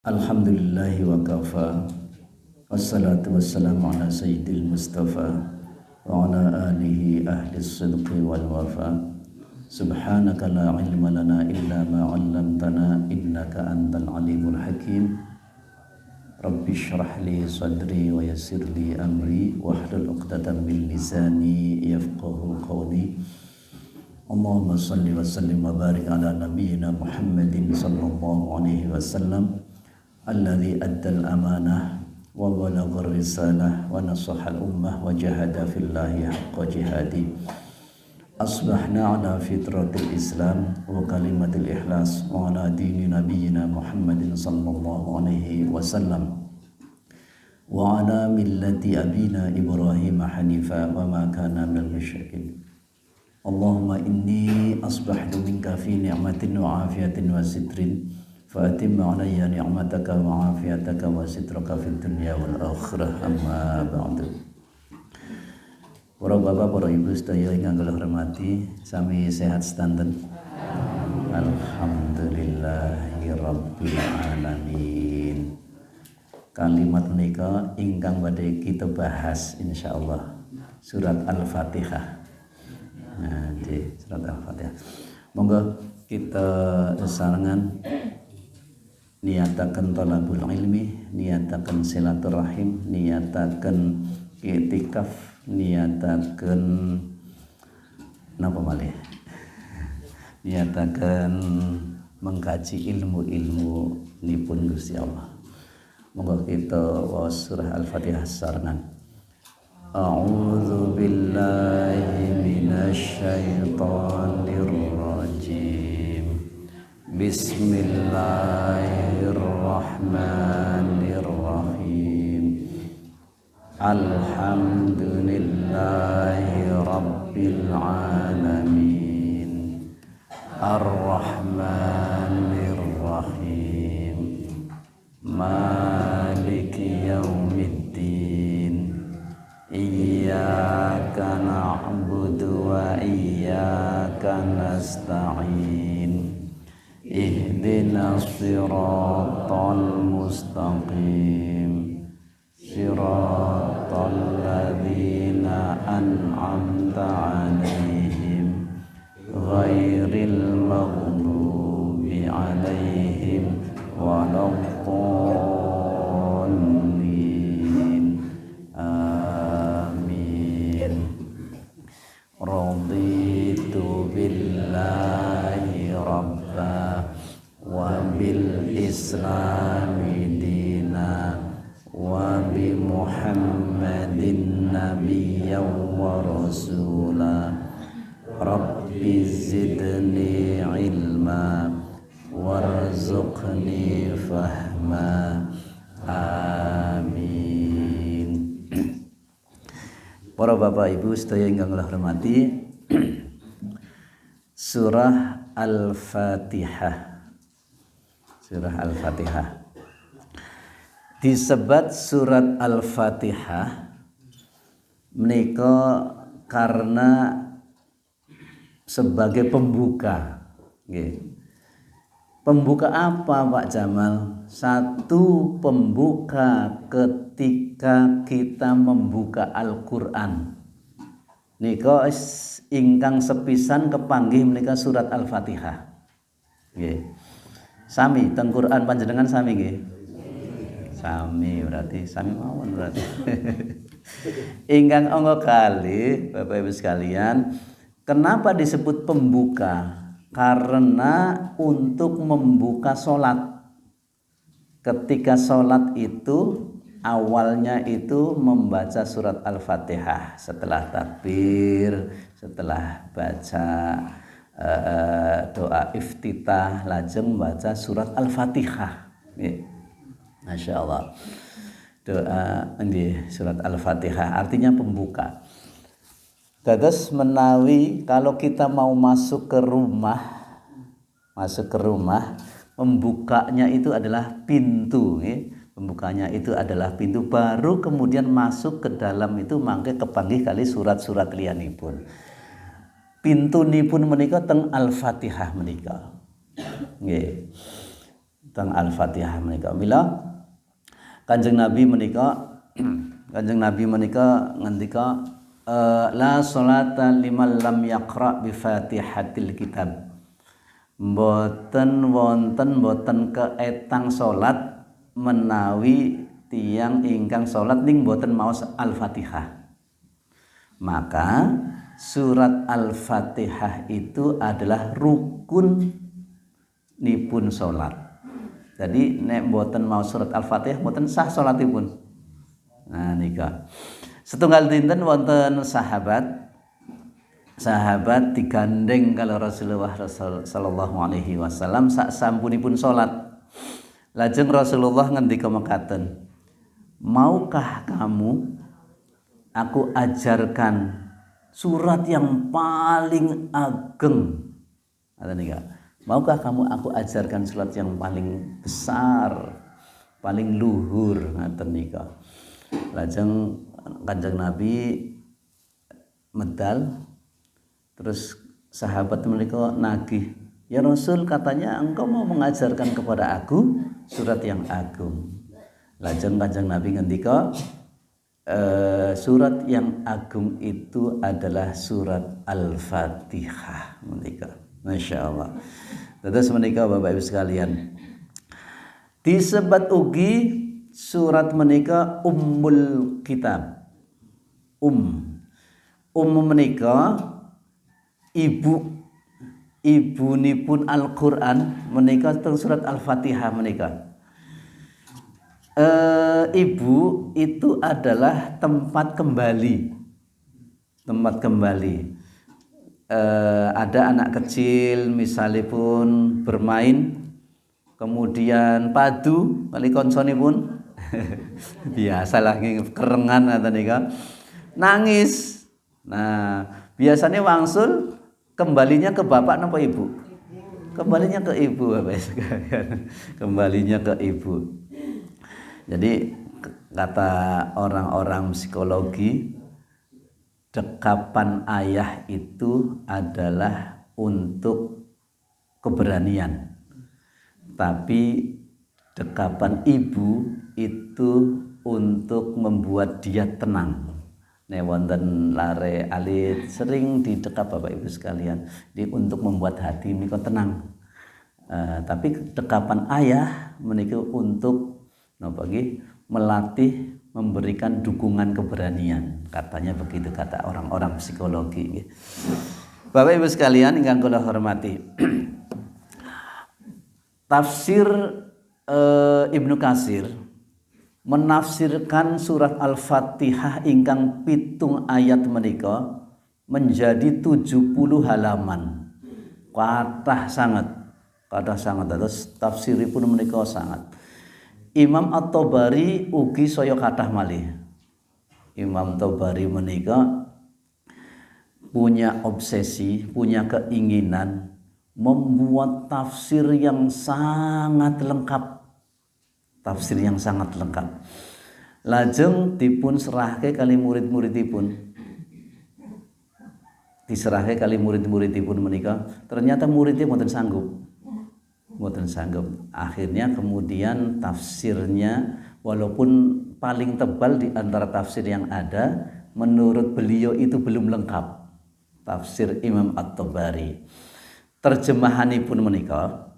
Alhamdulillahi wa kafa. Wassalatu wassalamu ala sayyidil mustafa wa ala alihi ahli sidqi wal wafa. Subhanaka la ilma lana illa ma 'allamtana innaka antal alimul hakim. Rabbi shrah li sadri wa yassir li amri wahlul 'uqdatam min lisani yafqahu qawli. Allahumma salli wa sallim wa barik ala nabiyyina Muhammadin sallallahu alaihi wasallam alladzi addal amanah wa balaghar risalah wa nasahal ummah wa jahada fillahi haqqa jihadi. Asbahna ala fitratil Islam wa kalimatil ikhlas wa ala dini nabiyyina Muhammadin sallallahu alaihi wasallam wa ala millati abina Ibrahim hanifa wa ma kana minal musyrikin. Allahumma inni asbahtu minka fi ni'matin wa afiyatin wa sitrin Fatimma alayya ni'mataka wa afiyataka wa sitraka fid dunya wal akhirah, amma ba'du. Para bapak, para ibu sedaya ingkang kula hormati, sami sehat sedanten. Alhamdulillahi rabbil alamin. Kalimat menika ingkang badhe kita bahas insyaallah surat Al-Fatihah. Nah, di surat Al-Fatihah. Monggo kita sarangan niatakan talabul ilmi, niatakan silaturahim, niatakan i'tikaf, niatakan napa malih? Niatakan mengkaji ilmu-ilmu nipun Gusti Allah. Monggo kita waos surah Al-Fatihah sarangan. A'udzu billahi minasy syaithanir rajim. Bismillahirrahmanirrahim. Alhamdulillahi rabbil alamin. Ar-Rahmanir Rahim. Maliki yaumiddin. Iyyaka na'budu wa iyyaka nasta'in. Ihdinas siratal mustaqim. Siratal ladzina an'amta 'alaihim ghairil maghdubi 'alaihim waladdallin. Amin. Raditu billahi rabba wa bil islami dina wa bi muhammadin nabiyyan wa rasula. Rabbi zidni ilma warzuqni fahma. Amin. Para bapak ibu sedaya ingkang kula hormati, surah Al-Fatihah. Surah Al-Fatihah disebut surat Al-Fatihah menika karena sebagai pembuka. Pembuka apa Pak Jamal? Satu pembuka ketika kita membuka Al-Qur'an. Nika ingkang sepisan kepanggih menika surat Al-Fatihah. Nggih. Sami teng Qur'an panjenengan sami nggih. Sami berarti sami mawon berarti. Ingkang angka kali Bapak Ibu sekalian, kenapa disebut pembuka? Karena untuk membuka sholat. Ketika sholat itu awalnya itu membaca surat Al-Fatihah. Setelah takbir, setelah baca doa iftitah, lajeng baca surat Al-Fatihah. Masya Allah. Doa di surat Al-Fatihah artinya pembuka. Dados menawi kalau kita mau masuk ke rumah, membukanya itu adalah pintu. Pembukanya itu adalah pintu, baru kemudian masuk ke dalam itu mangke kepanggih kali surat-surat liyanipun. Pintunipun menika teng Al-Fatihah menika. Nggih. teng Al-Fatihah menika. Mila Kanjeng Nabi menika ngendika la sholata liman lam yaqra bi Fatihatil kitab. Mboten keetang salat menawi tiyang ingkang salat ning mboten maos Al-Fatihah. Maka surat Al-Fatihah itu adalah rukun nipun salat. Jadi nek mboten maos surat Al-Fatihah mboten sah salatipun. Nah nika. Setunggal dinten wonten sahabat digandeng kalau Rasulullah sallallahu alaihi wasallam sak sampunipun salat. Lajeng Rasulullah ngendika mekaten, "Maukah kamu aku ajarkan surat yang paling ageng?" Ngoten nika. Maukah kamu aku ajarkan surat yang paling besar, paling luhur ngoten nika. Lajeng Kanjeng Nabi medal. Terus sahabat mereka nagih, "Ya Rasul, katanya engkau mau mengajarkan kepada aku surat yang agung." Lajeng Kanjeng Nabi ngendika, surat yang agung itu adalah surat Al-Fatihah menika. Masya Allah. Terus menika Bapak Ibu sekalian, disebat ugi surat menika Ummul Kitab. Menika ibunipun Al-Qur'an menika teng surat Al-Fatihah menika. Ibu itu adalah tempat kembali. Ada anak kecil misalipun bermain kemudian padu kali konsonipun biasalah kerengan ngoten nika nangis. Nah, biasanya wangsul kembalinya ke bapak napa ibu? Kembalinya ke ibu Bapak sekalian. Kembalinya ke ibu. Jadi kata orang-orang psikologi, dekapan ayah itu adalah untuk keberanian. Tapi dekapan ibu itu untuk membuat dia tenang. Nek wonten lare alit sering didekap Bapak Ibu sekalian untuk membuat hati menika tenang. Tapi dekapan ayah menika untuk napa nggih melatih memberikan dukungan keberanian. Katanya begitu kata orang-orang psikologi nggih. Bapak Ibu sekalian ingkang kula hormati. Tafsir Ibnu Katsir menafsirkan surat Al-Fatihah ingkang pitung ayat menika menjadi 70 halaman. Kathah sangat terus tafsiripun menika sangat. Imam At-Tabari ugi saya kathah malih. Imam Tabari menika punya obsesi, punya keinginan membuat tafsir yang sangat lengkap. Lajeng dipun serahke kali murid-muridipun. Diserahke kali murid-muridipun menika, ternyata muridnya mboten sanggup. Akhirnya kemudian tafsirnya walaupun paling tebal di antara tafsir yang ada, menurut beliau itu belum lengkap. Tafsir Imam At-Tabari. Terjemahanipun menika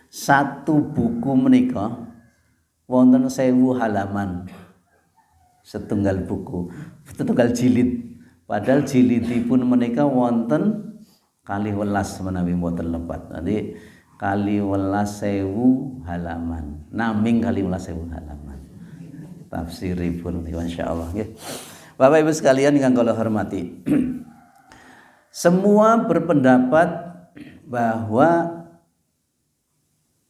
satu buku menika wonten 1000 halaman. Setunggal buku, setunggal jilid. Padahal jilidipun menika wonten 12 menawi mboten lepat. Nanti 12.000 halaman. Naming 12.000 halaman. Tafsiripun insyaallah nggih. Bapak Ibu sekalian ingkang kula hormati. Semua berpendapat bahwa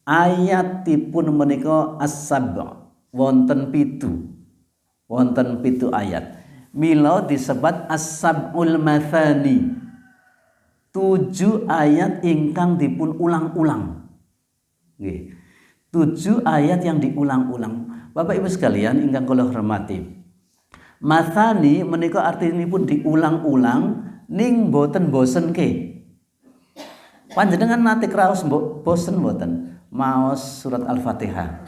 ayatipun menika as-sab' wonten pitu ayat. Mila disebut as-sab'ul mathani. 7 ayat ingkang dipun ulang-ulang. Nggih. 7 ayat yang diulang-ulang. Bapak Ibu sekalian ingkang kula hormati. Mathani menika artinipun diulang-ulang ning boten bosenke. Panjenengan nate kraos bosen mboten? maos surat Al-Fatihah.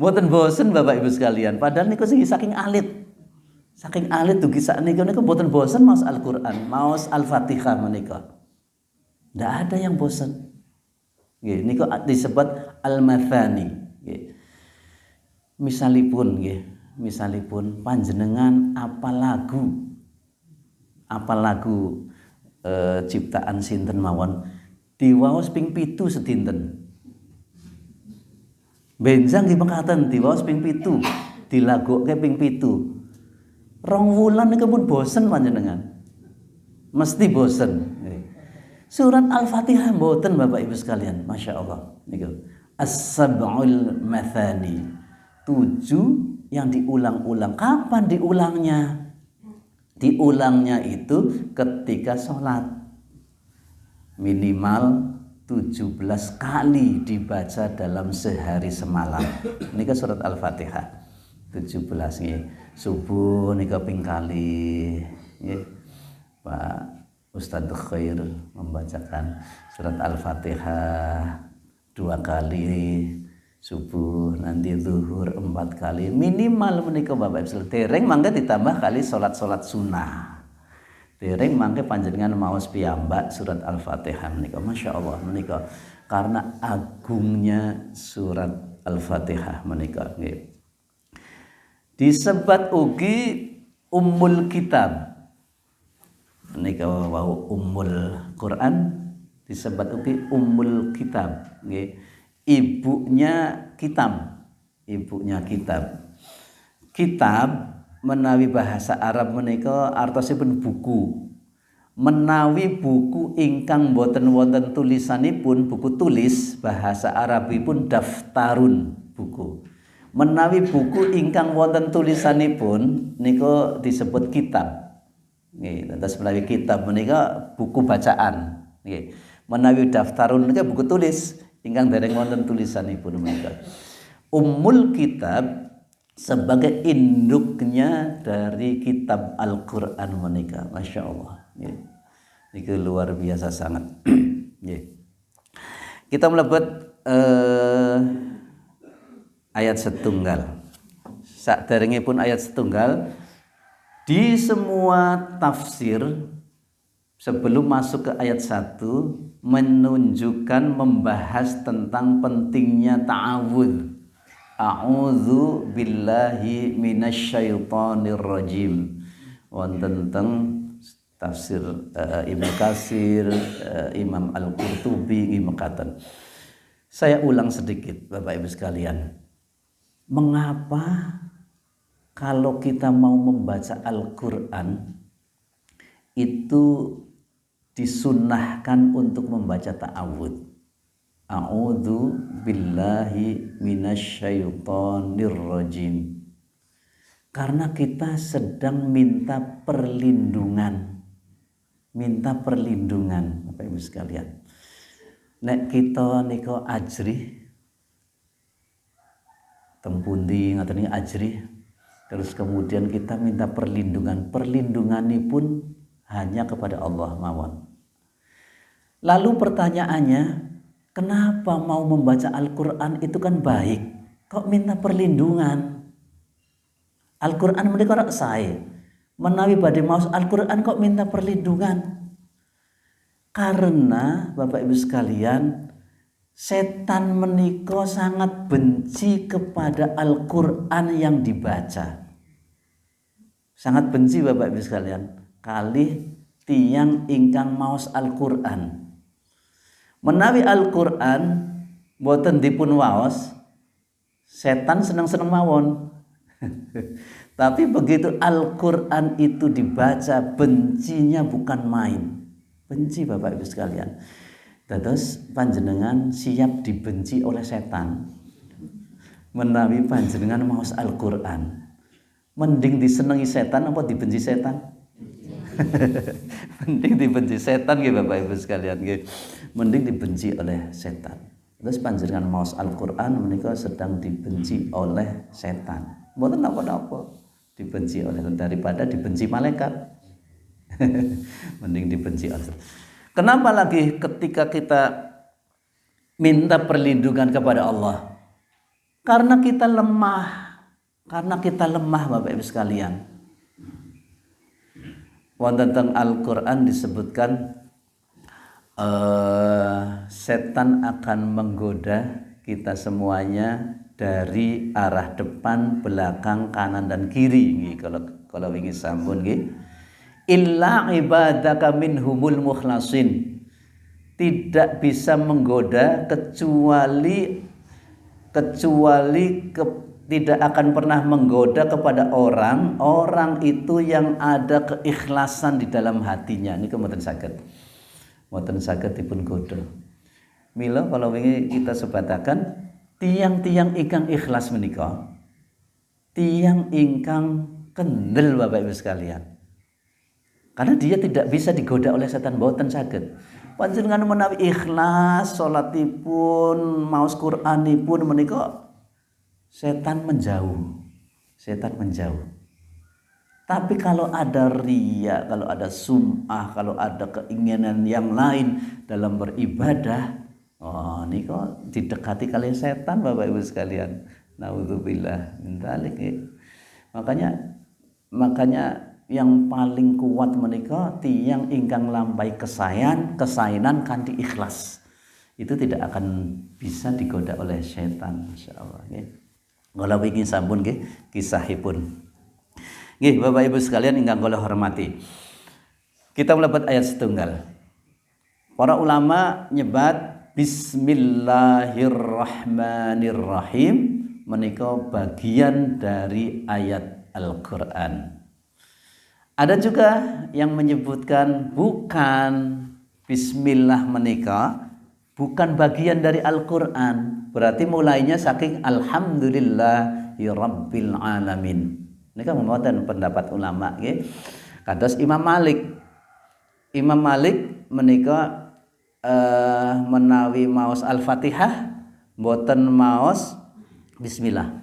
Mboten bosen Bapak Ibu sekalian, padahal niku sing saking alit. Saking alit dugi sak niku mboten bosen maos Al-Qur'an, maos Al-Fatihah menika. Ndak ada yang bosen. Nggih, niku disebut al-mathani. Nggih. Misalipun panjenengan apa lagu ciptaan sinten mawon diwaos ping 7 sedinten. Benjang nggih mekaten diwaos ping 7, dilagokke ping 7. 2 wulan niku pun bosen panjenengan. Mesti bosen. Surat Al-Fatihah mboten Bapak Ibu sekalian, Masya Allah niku. As-sab'ul mathani, 7 yang diulang-ulang. Kapan diulangnya? Diulangnya itu ketika sholat. Minimal 17 kali dibaca dalam sehari semalam. Ini kan surat Al-Fatihah 17 nih. Subuh nih ping kali. Pak Ustadz Khair membacakan surat Al-Fatihah 2 kali. Subuh, nanti zuhur 4 kali minimal menika Bapak Ibu. Dereng mangke ditambah kali salat sunnah. Dereng mangke panjenengan maos piyambak surat Al-Fatihah menika. Masya Allah menika karena agungnya surat Al-Fatihah menika nggih. Disebat ugi Ummul Kitab. Menika wau Ummul Quran disebat ugi Ummul Kitab nggih. Ibunya kitab. Kitab menawi bahasa Arab menika artosipun buku. Menawi buku ingkang boten wonten tulisanipun buku tulis, bahasa Arabipun daftarun buku. Menawi buku ingkang wonten tulisanipun nika disebut kitab. Nggih, terus menawi kitab menika buku bacaan. Nggih. Menawi daftarun menika buku tulis ingkang dereng wonten tulisanipun menika. Ummul Kitab sebagai induknya dari kitab Al-Qur'an menika. Masya Allah. Ini luar biasa sangat. Kita mlebet ayat setunggal. Saderengipun ayat setunggal di semua tafsir sebelum masuk ke ayat 1 menunjukkan membahas tentang pentingnya ta'awudz. A'udzu billahi minasyaitonir rajim. Wonten teng tafsir Ibnu Katsir, Imam Al-Qurtubi mekaten. Saya ulang sedikit Bapak Ibu sekalian. Mengapa kalau kita mau membaca Al-Qur'an itu disunnahkan untuk membaca ta'awudz? A'udzu billahi minasyaitonir rajim. Karena kita sedang minta perlindungan. Bapak Ibu sekalian. Nek kita nika ajrih teng pundi ngaten niki ajrih, terus kemudian kita minta perlindungan. Perlindunganipun hanya kepada Allah mawon. Lalu pertanyaannya, kenapa mau membaca Al-Qur'an itu kan baik, kok minta perlindungan? Al-Qur'an menika rak sae. Menawi badhe maos Al-Qur'an kok minta perlindungan? Karena Bapak Ibu sekalian, setan menika sangat benci kepada Al-Qur'an yang dibaca. Sangat benci Bapak Ibu sekalian kalih tiyang ingkang maos Al-Qur'an. Menawi Al-Qur'an boten dipun waos, setan seneng-seneng mawon. Tapi begitu Al-Qur'an itu dibaca, bencinya bukan main. Benci Bapak Ibu sekalian. Dados panjenengan siap dibenci oleh setan. Menawi panjenengan maos Al-Qur'an, mending disenengi setan apa dibenci setan? Mending dibenci setan nggih Bapak Ibu sekalian nggih. Mending dibenci oleh setan. Terus panjenengan maos Al-Qur'an menika sedang dibenci oleh setan. Mboten napa-napa. Dibenci oleh daripada dibenci malaikat. Mending dibenci oleh. Kenapa lagi ketika kita minta perlindungan kepada Allah. Karena kita lemah. Bapak Ibu sekalian. Wonten teng Al-Qur'an disebutkan setan akan menggoda kita semuanya dari arah depan, belakang, kanan dan kiri nggih kalau ingin sampun nggih. Illa ibadaka minhumul mukhlasin. Tidak bisa menggoda kecuali tidak akan pernah menggoda kepada orang itu yang ada keikhlasan di dalam hatinya. Ini mboten saged dipun goda. Mila kalau wingi kita sebatakan tiang-tiang ingkang ikhlas menika, tiang ingkang kendel Bapak Ibu sekalian. Karena dia tidak bisa digoda oleh setan, boten saged. Panjenengan menawi ikhlas salatipun, maos Qur'anipun menika setan menjauh. Tapi kalau ada riya, kalau ada sum'ah, kalau ada keinginan yang lain dalam beribadah, niku didekati kalian setan Bapak Ibu sekalian. Nauzubillah min dzalik. Makanya yang paling kuat menika tiyang ingkang lampahi kesainan kanthi ikhlas. Itu tidak akan bisa digoda oleh setan, masyaallah nggih. Kula wingi sampun nggih kisahipun. Nggih Bapak Ibu sekalian ingkang kula hormati. Kita mlebet ayat setunggal. Para ulama nyebat Bismillahirrahmanirrahim menika bagian dari ayat Al-Qur'an. Ada juga yang menyebutkan bukan Bismillah menika bukan bagian dari Al-Qur'an. Berarti mulainya saking Alhamdulillahirabbil alamin. Nika mboten pendapat ulama nggih. Kados Imam Malik menika menawi maos Al-Fatihah mboten maos bismillah.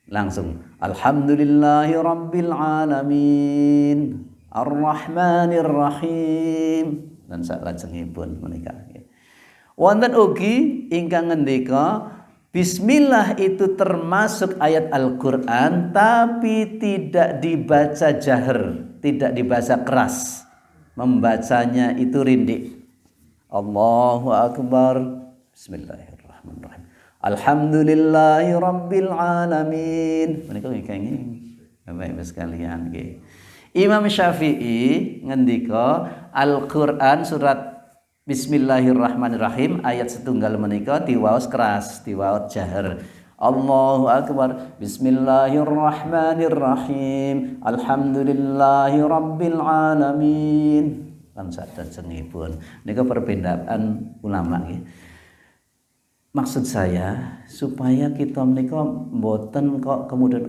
Langsung Alhamdulillahirabbil alamin Arrahmanir rahim dan salajengipun menika. Wonten ugi ingkang ngendika bismillah itu termasuk ayat Al-Qur'an tapi tidak dibaca jahar, tidak dibaca keras. Membacanya itu rindik. Allahu akbar. Bismillahirrahmanirrahim. Alhamdulillahirabbil alamin. Menika ngene. Bapak Ibu sekalian nggih. Imam Syafi'i ngendika Al-Qur'an surat Bismillahirrahmanirrahim ayat setunggal menika diwaos keras, diwaos jahar. Allahu akbar. Bismillahirrahmanirrahim. Alhamdulillahirabbil alamin. Lan sadajengipun nika perbedaan ulama nggih. Maksud saya supaya kita menika mboten kok kemudian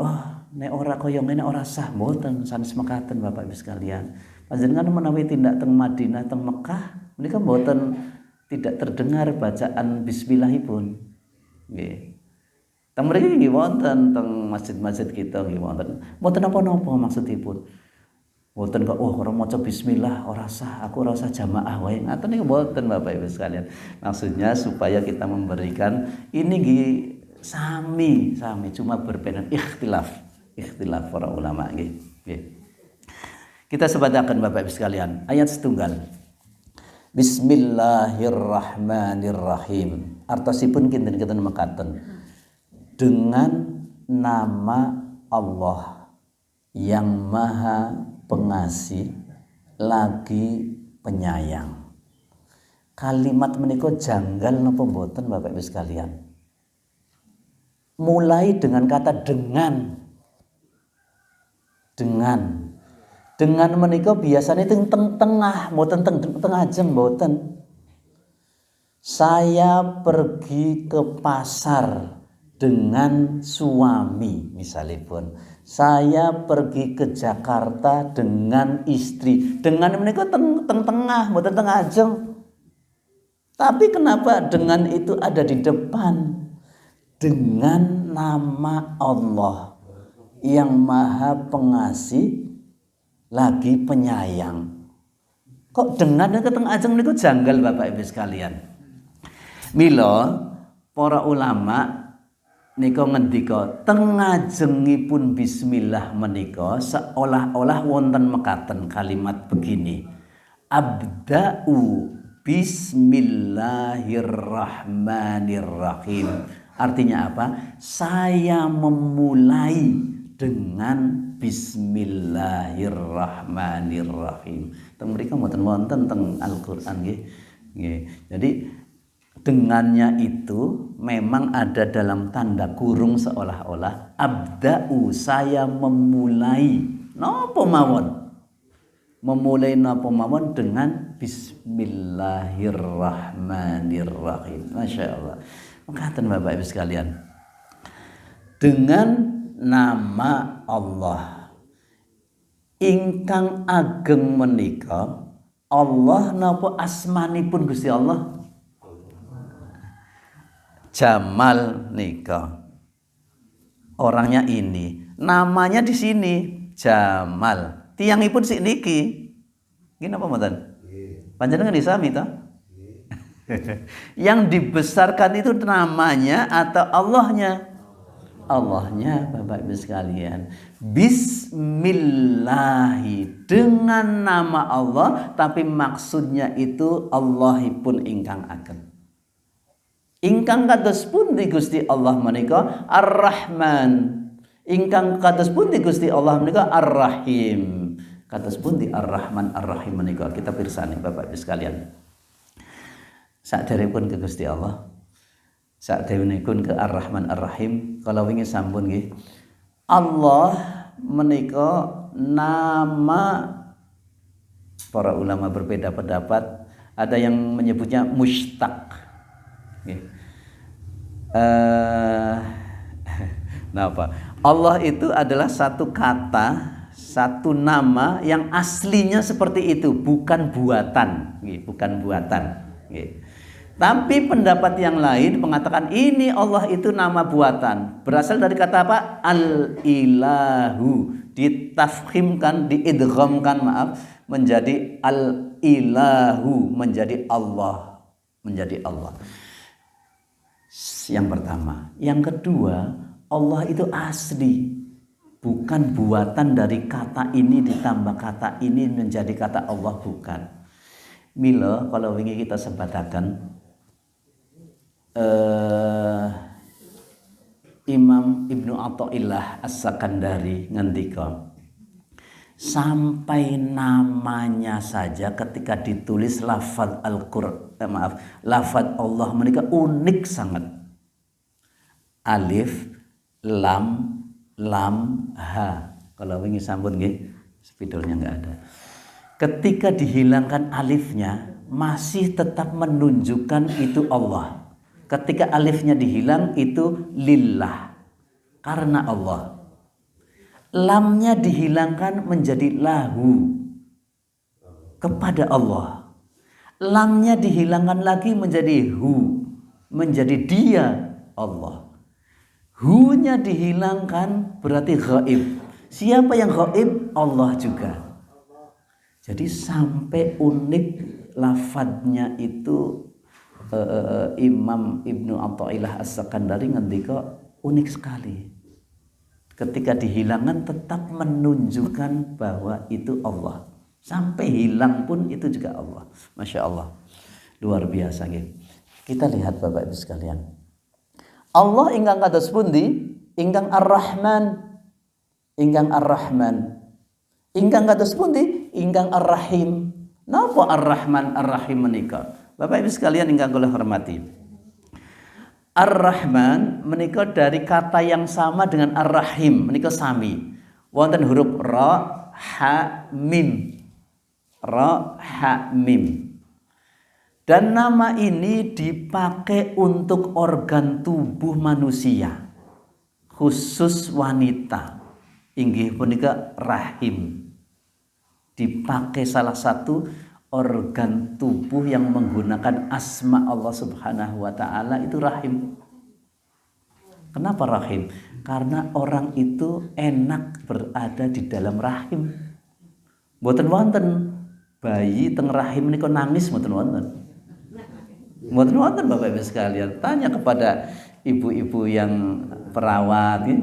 nek ora kaya ngene ora sah, mboten sanes mekaten Bapak Ibu sekalian. Panjenengan menawi tindak teng Madinah teng Mekah menika mboten tidak terdengar bacaan bismillahipun. Nggih. Teng mriki nggih wonten teng masjid-masjid kita nggih wonten. Mboten napa-napa maksudipun. Mboten kok ora maca bismillah ora sah, aku ora usah jamaah wae. Ngaten niku mboten Bapak Ibu sekalian. Maksudnya supaya kita memberikan ini nggih sami cuma berbeda ikhtilaf para ulama nggih. Kita sebataken Bapak Ibu sekalian ayat setunggal. Bismillahirrahmanirrahim. Artosipun kinten-kinten mekaten. Dengan nama Allah yang Maha Pengasih lagi penyayang. Kalimat menika janggal napa mboten Bapak Ibu sekalian? Mulai dengan kata dengan menika biasanya teng tengah, mboten teng ajeng mboten. Saya pergi ke pasar dengan suami misalipun. Saya pergi ke Jakarta dengan istri. Dengan menika teng tengah, mboten teng ajeng. Tapi kenapa dengan itu ada di depan? Dengan nama Allah yang Maha Pengasih lagi penyayang. Kok dengan ke teng ajeng niku janggal Bapak Ibu sekalian. Mila para ulama nika ngendika tengajengipun bismillah menika seolah-olah wonten mekaten kalimat begini. Abda'u bismillahirrahmanirrahim. Artinya apa? Saya memulai dengan bismillahirrahmanirrahim. Teng mriki mboten wonten teng Al-Qur'an nggih. Jadi dengannya itu memang ada dalam tanda kurung seolah-olah abda'u saya memulai napa mawon dengan bismillahirrahmanirrahim. Masya Allah. Mengatakan Bapak Ibu sekalian, dengan nama Allah ingkang ageng menika, Allah napa asmanipun Gusti Allah? Jamal nika. Orangnya ini, namanya di sini Jamal. Tiangipun sik niki. Nggih napa mboten? Panjenengan disami ta? Yang dibesarkan itu namanya atau Allahnya? Allahnya Bapak Ibu sekalian. Bismillahi, dengan nama Allah, tapi maksudnya itu Allahipun ingkang ageng. Ingkang kados pundi Gusti Allah menika Ar-Rahman. Ingkang kados pundi Gusti Allah menika Ar-Rahim. Kados pundi Ar-Rahman Ar-Rahim menika kita pirsani Bapak Ibu sekalian. Saderepun ke Gusti Allah, saderepun ke Ar-Rahman Ar-Rahim, kalau wingi sampun nggih. Allah menika nama, para ulama berbeda pendapat, ada yang menyebutnya mushtaq. Napa? Allah itu adalah satu kata, satu nama yang aslinya seperti itu, bukan buatan, bukan buatan. Tapi pendapat yang lain mengatakan ini Allah itu nama buatan, berasal dari kata apa? Al-ilahu, ditafkhimkan, diidghamkan, menjadi al-ilahu, menjadi Allah, menjadi Allah. Yang pertama. Yang kedua, Allah itu asli, bukan buatan dari kata ini ditambah kata ini menjadi kata Allah, bukan. Mila kalau wingi kita sebatakan Imam Ibnu Athaillah As-Sakandari ngendika, sampai namanya saja ketika ditulis lafaz Al-Qur'an, lafaz Allah menika unik sangat. Alif, lam, ha. Kalau wingi sampun nggih, spidolnya enggak ada. Ketika dihilangkan alifnya, masih tetap menunjukkan itu Allah. Ketika alifnya dihilang, itu lillah, karena Allah. Lamnya dihilangkan menjadi lahu, kepada Allah. Lamnya dihilangkan lagi menjadi hu, menjadi dia Allah. Hu-nya dihilangkan berarti ghaib. Siapa yang ghaib? Allah juga. Jadi sampai unik lafadznya itu, Imam Ibnu Athaillah As-Sakandari ngendika unik sekali. Ketika dihilangkan tetap menunjukkan bahwa itu Allah. Sampai hilang pun itu juga Allah. Masya Allah. Luar biasa gitu. Kita lihat Bapak Ibu sekalian. Allah ingkang kados pundi? Ingkang Ar-Rahman. Ingkang Ar-Rahman. Ingkang kados pundi? Ingkang Ar-Rahim. Napa Ar-Rahman Ar-Rahim menika? Bapak Ibu sekalian ingkang kula hormati. Ar-Rahman menika dari kata yang sama dengan Ar-Rahim, menika sami. Wonten huruf ra, ha, mim. Ra, ha, mim. Dan nama ini dipakai untuk organ tubuh manusia, khusus wanita. Inggih punika rahim. Dipakai salah satu organ tubuh yang menggunakan asma Allah Subhanahu wa ta'ala itu rahim. Kenapa rahim? Karena orang itu enak berada di dalam rahim. Mboten wonten bayi teng rahim niku nangis, mboten wonten. Mboten Bapak Ibu sekalian, tanya kepada ibu-ibu yang perawat gitu.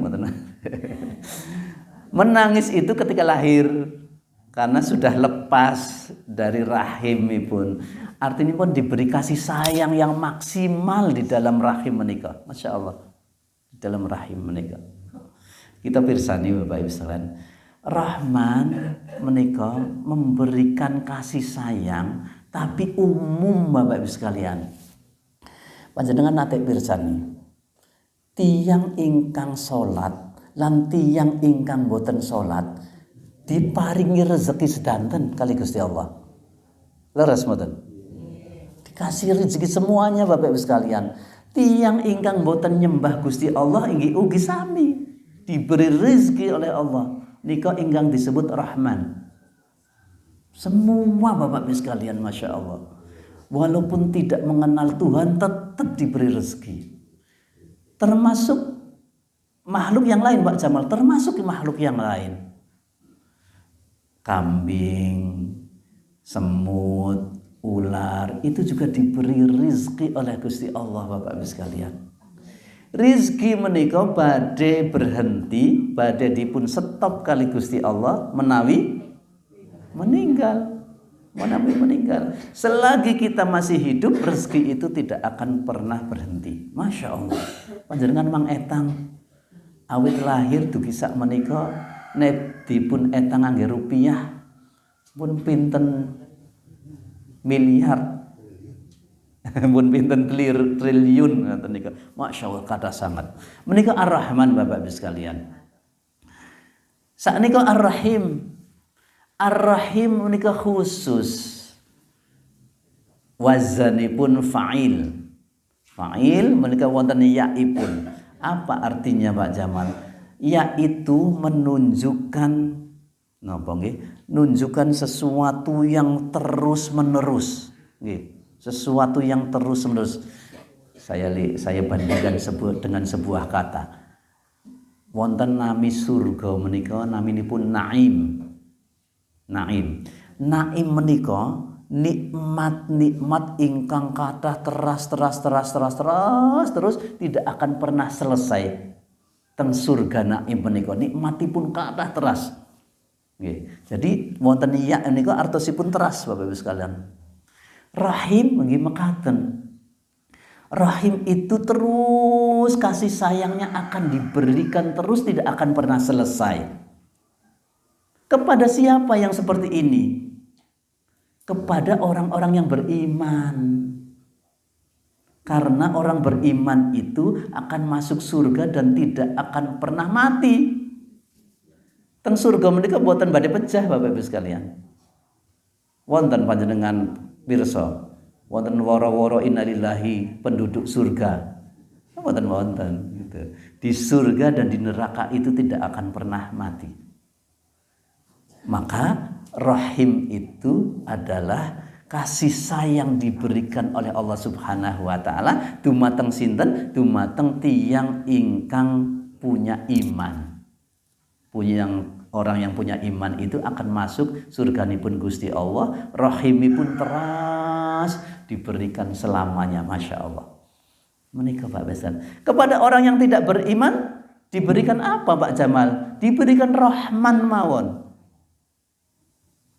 Menangis itu ketika lahir karena sudah lepas dari rahimipun. Artinya pun diberi kasih sayang yang maksimal di dalam rahim menika. Masya Allah, di dalam rahim menika. Kita pirsani Bapak Ibu sekalian, Rahman menika memberikan kasih sayang tapi umum Bapak Ibu sekalian. Panjenengan nate pirsani, tiyang ingkang salat lan tiyang ingkang boten salat diparingi rezeki sedanten kali Gusti Allah. Leres mboten? Dikasih rezeki semuanya Bapak Ibu sekalian. Tiyang ingkang boten nyembah Gusti Allah inggih ugi sami diberi rezeki oleh Allah. Nika ingkang disebut Rahman. Semua Bapak Ibu sekalian, Masya Allah, walaupun tidak mengenal Tuhan tetap diberi rezeki. Termasuk makhluk yang lain Pak Jamal, termasuk makhluk yang lain. Kambing, semut, ular, itu juga diberi rezeki oleh Gusti Allah Bapak Ibu sekalian. Rizki menika badhe berhenti, badhe dipun stop kali Gusti Allah menawi meninggal. Selagi kita masih hidup, rezeki itu tidak akan pernah berhenti. Masya Allah. Panjenengan mang etang awit lahir dugi sak menika nek dipun etang ngangge rupiah pun pinten miliar. Pun pinten triliun ngoten nika. Masya Allah kata sangat. Menika Ar-Rahman Bapak Ibu sekalian. Saknika Ar-Rahim. Ar-Rahim menika khusus. Wazanipun fa'il. Fa'il menika wonten yaipun. Apa artinya Pak Jamal? Yaitu menunjukkan napa nggih? Nunjukkan sesuatu yang terus-menerus. Nggih. Sesuatu yang terus-menerus. Saya bandingkan dengan sebuah kata. Wonten nami surga menika naminipun Naim. Naim menika nikmat ingkang kathah terus tidak akan pernah selesai. Teng surga Naim menika nikmatipun kathah teras. Nggih. Jadi wonten iya menika artosipun teras Bapak Ibu sekalian. Rahim nggih mekaten. Rahim itu terus kasih sayangnya akan diberikan terus, tidak akan pernah selesai. Kepada siapa yang seperti ini? Kepada orang-orang yang beriman. Karena orang beriman itu akan masuk surga dan tidak akan pernah mati. Teng surga menika boten badhe pecah Bapak Ibu sekalian. Wonten panjenengan pirsa, wonten woro-woro innalillahi penduduk surga. Wonten gitu. Di surga dan di neraka itu tidak akan pernah mati. Maka rahim itu adalah kasih sayang diberikan oleh Allah Subhanahu wa taala dumateng sinten? Dumateng tiyang ingkang punya iman. Orang yang punya iman itu akan masuk surganipun Gusti Allah, rahimipun teras diberikan selamanya. Masya Allah. Menika Pak Besan. Kepada orang yang tidak beriman diberikan apa Pak Jamal? Diberikan Rahman mawon.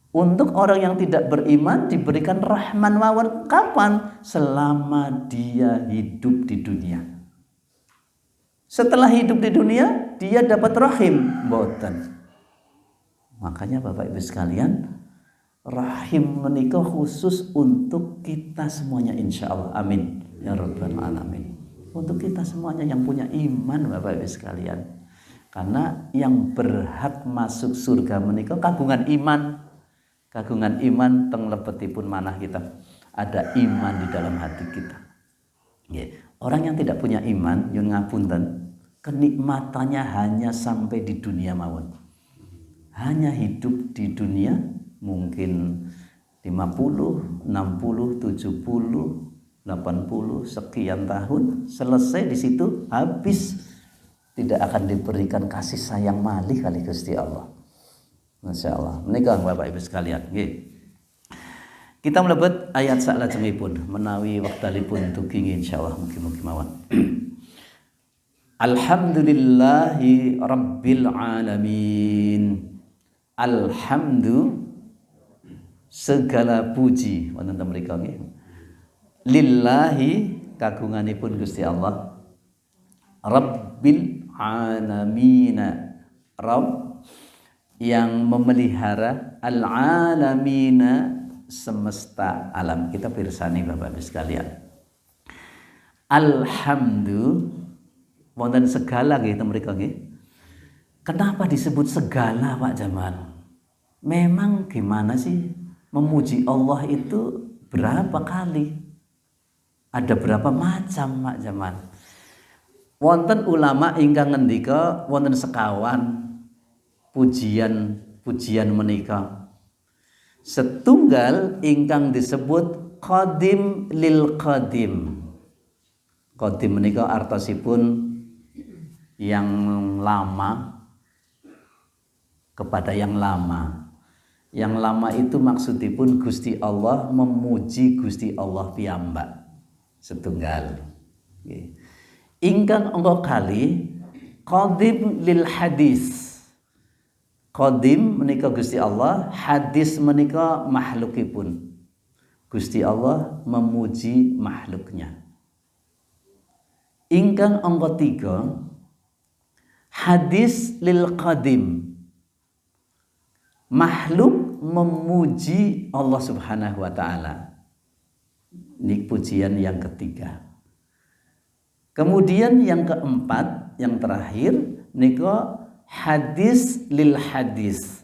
Untuk orang yang tidak beriman diberikan Rahman mawon. Kapan? Selama dia hidup di dunia. Setelah hidup di dunia dia dapat rahim, mboten. Makanya Bapak Ibu sekalian, rahim menikah khusus untuk kita semuanya insya Allah. Amin ya rabbal alamin. Untuk kita semuanya yang punya iman Bapak Ibu sekalian. Karena yang berhak masuk surga menikah kagungan iman. Kagungan iman teng lebetipun manah kita. Ada iman di dalam hati kita. Orang yang tidak punya iman, nyun ngapunten, kenikmatannya hanya sampai di dunia mawon. Hanya hidup di dunia mungkin 50, 60, 70, 80 sekian tahun, selesai di situ habis, tidak akan diberikan kasih sayang malih kali Gusti Allah. Masya Allah. Menikah Bapak Ibu sekalian. Kita mlebet ayat salajengipun menawi wektalipun dugi insyaallah mugi-mugi mawon. Alhamdulillahi rabbil alamin. Alhamdu segala puji wonten mriku nggih. Lillahi kagunganipun Gusti Allah. Rabbil alamin. Rabb yang memelihara al-alamina semesta alam. Kita pirsani Bapak Ibu sekalian. Alhamdu wonten segala nggih teng mriku nggih. Kenapa disebut segala Pak Jamal? Memang gimana sih memuji Allah itu berapa kali? Ada berapa macam Pak Jamal? Wonten ulama ingkang ngendika wonten sekawan pujian menika. Setunggal ingkang disebut qadim lil qadim. Qadim menika artosipun yang lama kepada yang lama. Yang lama itu maksudipun Gusti Allah memuji Gusti Allah piyambak. Setunggal. Ingkang angka kali qadim lil hadis. Qadim menika Gusti Allah, hadis menika makhlukipun. Gusti Allah memuji makhluknya. Ingkang angka 3 hadis lil qadim. Makhluk memuji Allah Subhanahu wa taala. Ini pujian yang ketiga. Kemudian yang keempat, yang terakhir nika hadis lil hadis.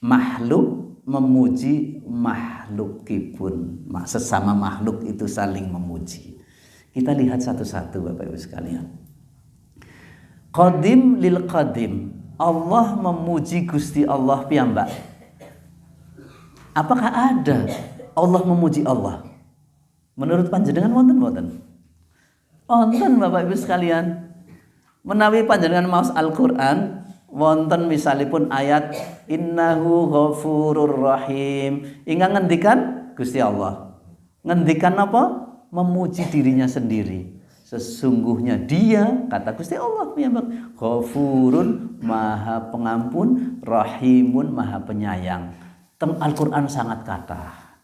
Makhluk memuji makhlukipun. Sesama makhluk itu saling memuji. Kita lihat satu-satu Bapak Ibu sekalian. Qadim lil qadim. Allah memuji Gusti Allah piyambak. Apakah ada Allah memuji Allah? Menurut panjenengan wonten? Wonten Bapak Ibu sekalian. Menawi panjenengan maos Al-Qur'an wonten misalipun ayat innahu ghafurur rahim. Ingkang ngendikan Gusti Allah. Ngendikan apa? Memuji dirinya sendiri. Sesungguhnya Dia, kata Gusti Allah piyambak, ghafurun maha pengampun, rahimun maha penyayang. Teng Al-Qur'an sangat kathah.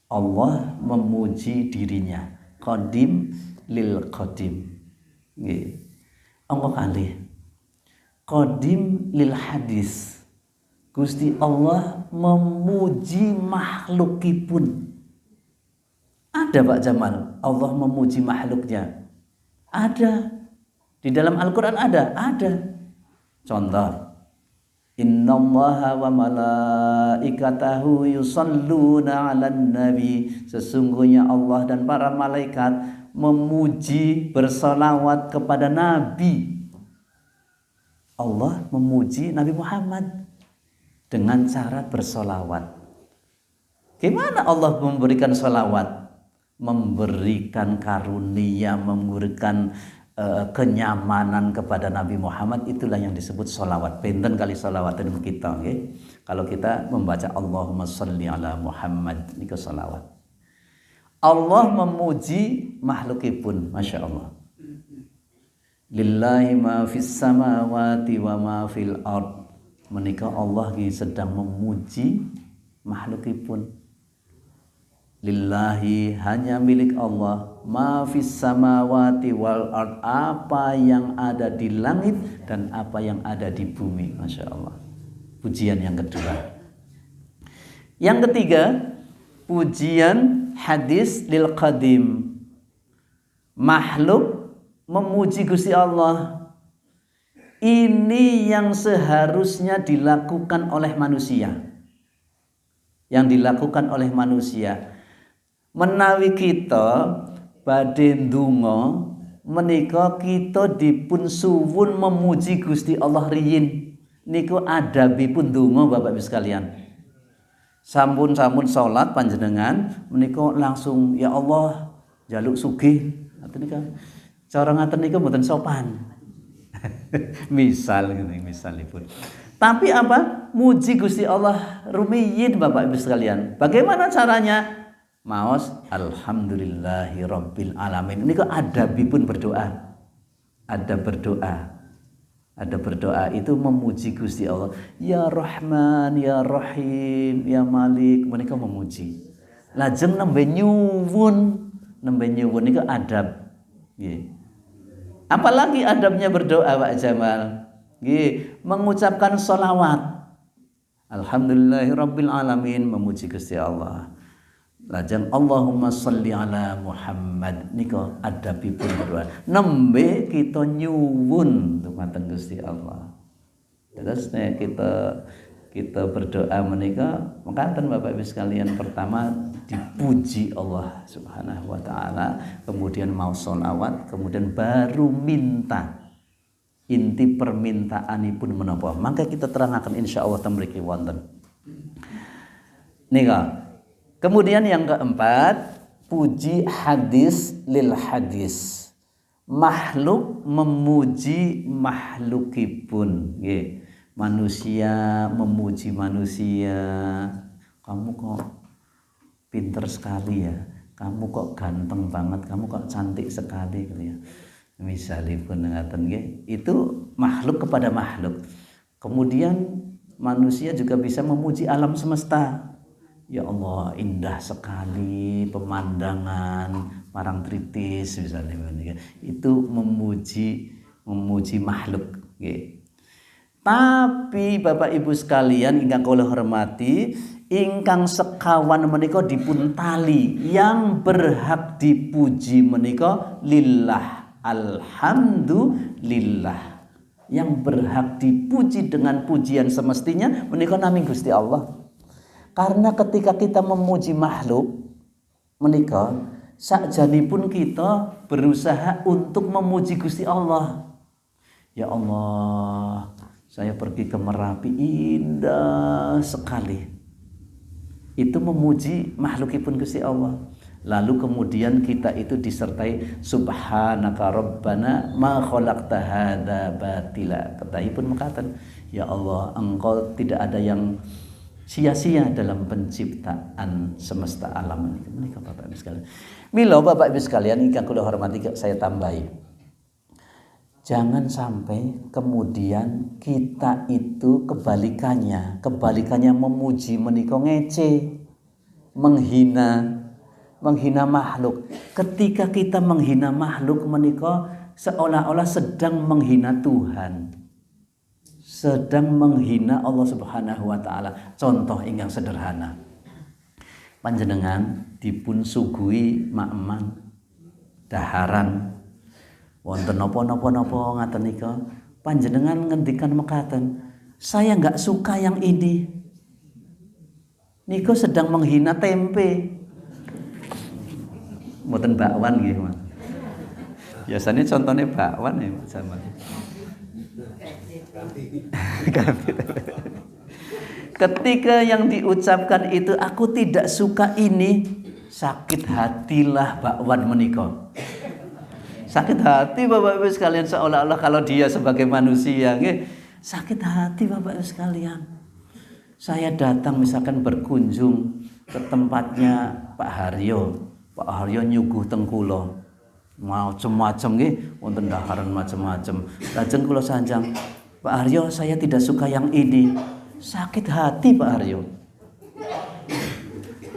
Allah memuji dirinya. Qadim lil qadim. Nggih. Angka kalih. Qadim lil hadis. Gusti Allah memuji makhlukipun. Ada Pak Jamal, Allah memuji makhluknya. Ada. Di dalam Al-Qur'an ada. Contoh. Innallaha wa malaikatahu yusalluna 'alan nabi. Sesungguhnya Allah dan para malaikat memuji bersolawat kepada Nabi. Allah memuji Nabi Muhammad dengan cara bersolawat. Gimana Allah memberikan solawat? Memberikan karunia, memberikan kenyamanan kepada Nabi Muhammad. Itulah yang disebut solawat. Benten kali solawat itu kita, okay? Kalau kita membaca Allahumma sholli ala Muhammad, ini ke solawat. Allah memuji makhlukipun, masya Allah. Lillahi ma fis samawati wa ma fil ard. Menika Allah sedang memuji makhlukipun. Lillahi hanya milik Allah ma fis samawati wal ard, apa yang ada di langit dan apa yang ada di bumi. Masya Allah. Pujian yang kedua. Yang ketiga, pujian hadis lil qadim. Makhluk memuji Gusti Allah. Ini yang seharusnya dilakukan oleh manusia. Yang dilakukan oleh manusia. Menawi kita badhe ndonga menika kita dipun suwun memuji Gusti Allah riyin. Niku adabipun ndonga Bapak Ibu sekalian. Sampun salat panjenengan menika langsung ya Allah njaluk sugih. Ngoten nika. Cara ngaten nika mboten sopan. Misalipun. Tapi apa? Muji Gusti Allah rumiyin Bapak Ibu sekalian. Bagaimana caranya? Maos alhamdulillahi rabbil alamin. Ini kok adabipun berdoa. Ada berdoa itu memuji Gusti Allah. Ya Rahman, ya Rahim, ya Malik. Mereka memuji. Lajeng nembe nyuwun niku adab. Nggih. Apalagi adabnya berdoa Pak Jamal. Nggih, mengucapkan sholawat. Alhamdulillahirabbil alamin, memuji Gusti Allah. Lajeng Allahumma sholli ala Muhammad nika adabipun berdoa. Nembe kita nyuwun dumateng Gusti Allah. Terus nek kita berdoa menika mekaten Bapak Ibu sekalian, pertama dipuji Allah Subhanahu wa taala, kemudian mau sholawat, kemudian baru minta. Inti permintaanipun menapa? Mangka kita terangaken insyaallah temriki wonten. Nika. Kemudian yang keempat, puji hadis lil hadis. Makhluk memuji makhlukipun, nggih. Manusia memuji manusia. Kamu kok pinter sekali ya. Kamu kok ganteng banget, kamu kok cantik sekali gitu ya. Misalipun ngaten nggih, itu makhluk kepada makhluk. Kemudian manusia juga bisa memuji alam semesta. Ya Allah, indah sekali pemandangan Parangtritis misalnya. Itu memuji makhluk. Okay. Tapi Bapak Ibu sekalian ingkang kula hormati, ingkang sekawan menika dipun tali, yang berhak dipuji menika lillah. Alhamdulillah. Yang berhak dipuji dengan pujian semestinya menika namung Gusti Allah. Karena ketika kita memuji makhluk menika sakjanipun kita berusaha untuk memuji Gusti Allah. Ya Allah, saya pergi ke Merapi, indah sekali. Itu memuji makhlukipun Gusti Allah. Lalu kemudian kita itu disertai subhanaka rabbana ma khalaqta hadza batila. Ketahipun mekaten, ya Allah, Engkau tidak ada yang sia-sia dalam penciptaan semesta alam ini. Menika Bapak Ibu sekalian. Mila Bapak Ibu sekalian ingkang kula hormati, saya tambahi. Jangan sampai kemudian kita itu kebalikannya memuji menika ngece, menghina makhluk. Ketika kita menghina makhluk menika seolah-olah sedang menghina Tuhan. Sedang menghina Allah Subhanahu wa taala. Contoh ingkang sederhana. Panjenengan dipun suguhi makmang daharan wonten napa-napa ngaten nika, panjenengan ngendikan mekaten, saya enggak suka yang ini. Niku sedang menghina tempe. Mboten bakwan nggih, Mas. Biasanya contohnya bakwan ya, Mas Jamal. Ketika yang diucapkan itu aku tidak suka ini, sakit hatilah bakwan menika. Sakit hati Bapak Ibu sekalian, seolah-olah kalau dia sebagai manusia, nggih, sakit hati Bapak Ibu sekalian. Saya datang misalkan berkunjung ke tempatnya Pak Haryo. Pak Haryo nyuguh teng kula. Macem-macem nggih, wonten daharan macem-macem. Lajeng kula sanjang, Pak Haryo, saya tidak suka yang ini. Sakit hati Pak Haryo.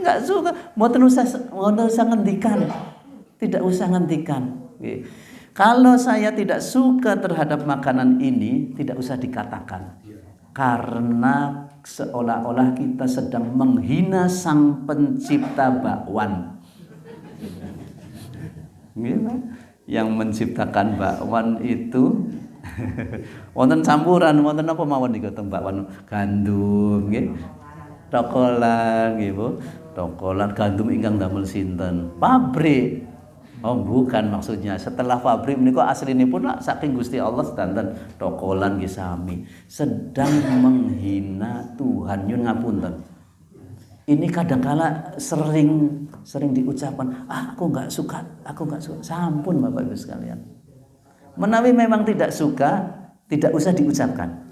Enggak suka, mboten usah ngendikan. Tidak usah ngendikan. Okay. Kalau saya tidak suka terhadap makanan ini, tidak usah dikatakan. Karena seolah-olah kita sedang menghina Sang Pencipta bakwan. Yang menciptakan bakwan itu wonten campuran, wonten apa mawon niku teng bakwan, gandum nggih, tokolan nggih Bu. Tokolan gandum ingkang damel sinten? Pabrik. Oh bukan maksudnya, setelah pabrik menika aslinipun saking Gusti Allah sedanten tokolan nggih sami. Sedang menghina Tuhan, nyun ngapunten. Ini kadangkala sering diucapkan, aku enggak suka. Sampun Bapak Ibu sekalian. Menawi memang tidak suka, tidak usah diucapkan.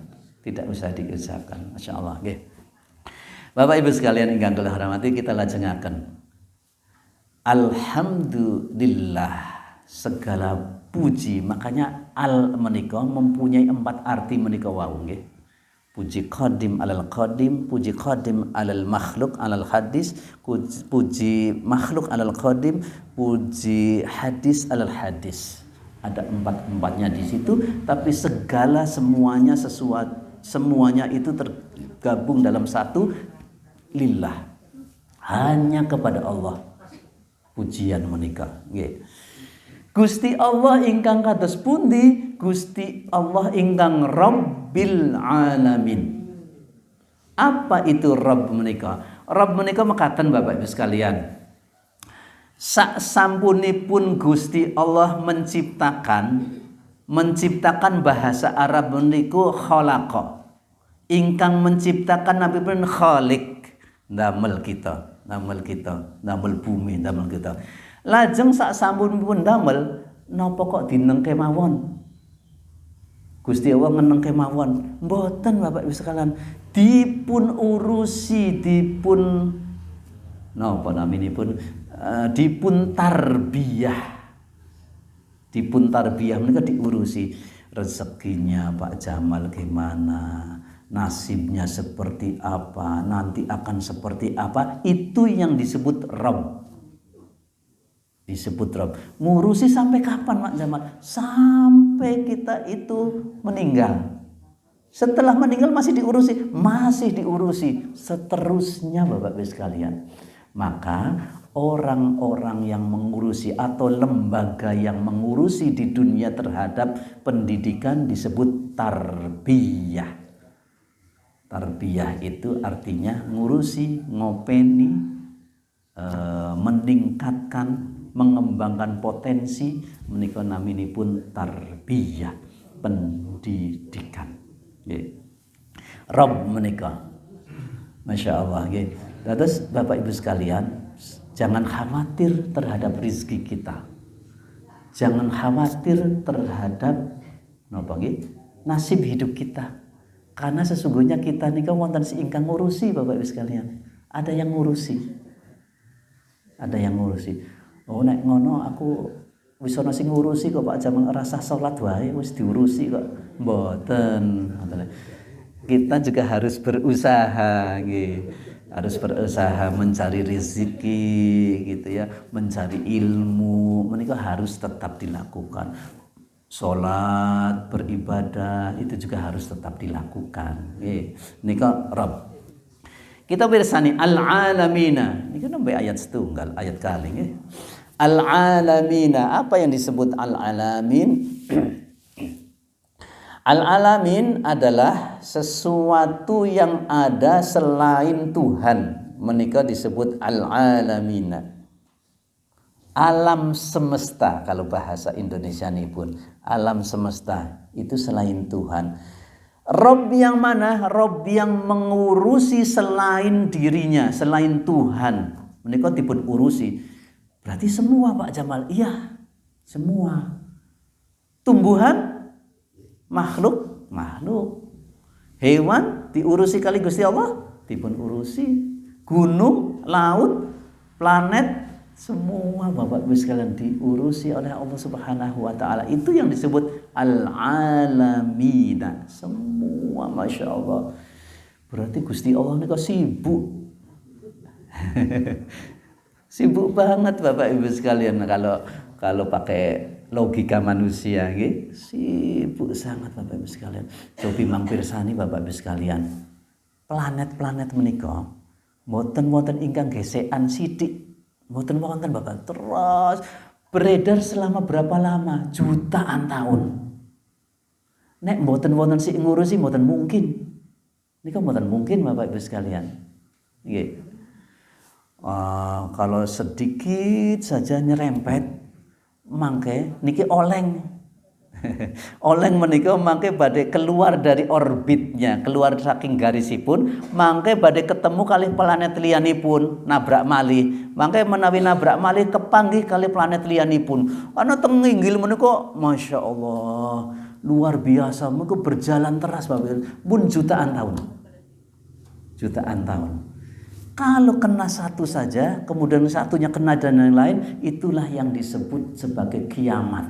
tidak usah diucapkan. Masya Allah. Okay. Bapak Ibu sekalian ingkang kula hormati, kita lajengaken. Alhamdulillah, segala puji. Makanya al menika mempunyai 4 arti menika wau nggih. Puji qadim alal qadim, puji qadim alal makhluk alal hadis, puji makhluk alal qadim, puji hadis alal hadis. Ada 4-4-nya di situ, tapi segala semuanya itu tergabung dalam satu lillah. Hanya kepada Allah pujian menika. Nggih. Gusti Allah ingkang kados pundi? Gusti Allah ingkang Rabbil Alamin. Apa itu Rabb menika? Rabb menika mekaten Bapak Ibu sekalian. Sak sampunipun Gusti Allah menciptakan bahasa Arab meniku khalaqa. Ingkang menciptakan nabi pun khalik, damel kita, damel bumi, damel kita. Lajeng sak sampunipun damel napa kok dinengke mawon? Gusti Allah ngenengke mawon. Mboten Bapak Ibu sekalian, dipun urusi, dipun napa naminipun dipun tarbiyah. Dipun tarbiyah menika diurusi rezekinya Pak Jamal gimana, nasibnya seperti apa, nanti akan seperti apa, itu yang disebut Rabb. Disebut Rabb. Ngurusi sampai kapan Pak Jamal? Sampai kita itu meninggal. Setelah meninggal masih diurusi, seterusnya Bapak Ibu sekalian. Maka orang-orang yang mengurusi atau lembaga yang mengurusi di dunia terhadap pendidikan disebut tarbiyah. Tarbiyah itu artinya ngurusi, ngopeni, meningkatkan, mengembangkan potensi, menika naminipun tarbiyah, pendidikan. Nggih. Rabb menika. Masya Allah. Nggih. Terus Bapak Ibu sekalian, jangan khawatir terhadap rezeki kita. Jangan khawatir terhadap napa nggih? Nasib hidup kita. Karena sesungguhnya kita nika wonten sing ingkang ngurusi Bapak Ibu sekalian. Ada yang ngurusi. Oh nek ngono aku wis ana sing ngurusi kok Pak Jamal rasa salat wae wis diurusi kok. Mboten. Kita juga harus berusaha nggih. Harus berusaha mencari rezeki gitu ya, mencari ilmu, menika harus tetap dilakukan. Salat, beribadah itu juga harus tetap dilakukan. Nggih. Nika Rabb. Kita pirsani al-alamina. Niki nembe ayat setunggal, ayat kali nggih. Al-alamina, apa yang disebut al-alamin? Al-alamin adalah sesuatu yang ada selain Tuhan. Menika disebut al-alamina. Alam semesta, kalau bahasa Indonesia ini pun alam semesta itu selain Tuhan. Rabb yang mana? Rabb yang mengurusi selain dirinya, selain Tuhan. Menika dipun urusi. Berarti semua Pak Jamal? Iya, semua. Tumbuhan, makhluk. Hewan diurusi kali Gusti Allah, dipun urusi. Gunung, laut, planet, semua Bapak Ibu sekalian diurusi oleh Allah Subhanahu wa taala. Itu yang disebut al-alamina. Semua Masya Allah. Berarti Gusti Allah ini kok sibuk. Sibuk banget Bapak Ibu sekalian. Kalau pakai logika manusia nggih, sibuk sangat Bapak Ibu sekalian. Cobi mangpirsani Bapak Ibu sekalian. Planet-planet menika mboten ingkang gesekan sithik. Mboten wonten Bapak, terus beredar selama berapa lama? Jutaan tahun. Nek mboten wonten sing ngurusi mboten mungkin. Nika mboten mungkin Bapak Ibu sekalian. Nggih. Kalau sedikit saja nyerempet mangke niki oleng. Oleng menika mangke badhe keluar dari orbitnya, keluar saking garisipun, mangke badhe ketemu kali planet liyanipun, nabrak malih. Mangke menawi nabrak malih kepanggih kali planet liyanipun. Ana teng inggil menika Masya Allah. luar biasa, mereka berjalan teras Bapak, pun jutaan tahun. Jutaan tahun. Kalau kena satu saja, kemudian satunya kena dan yang lain, itulah yang disebut sebagai kiamat.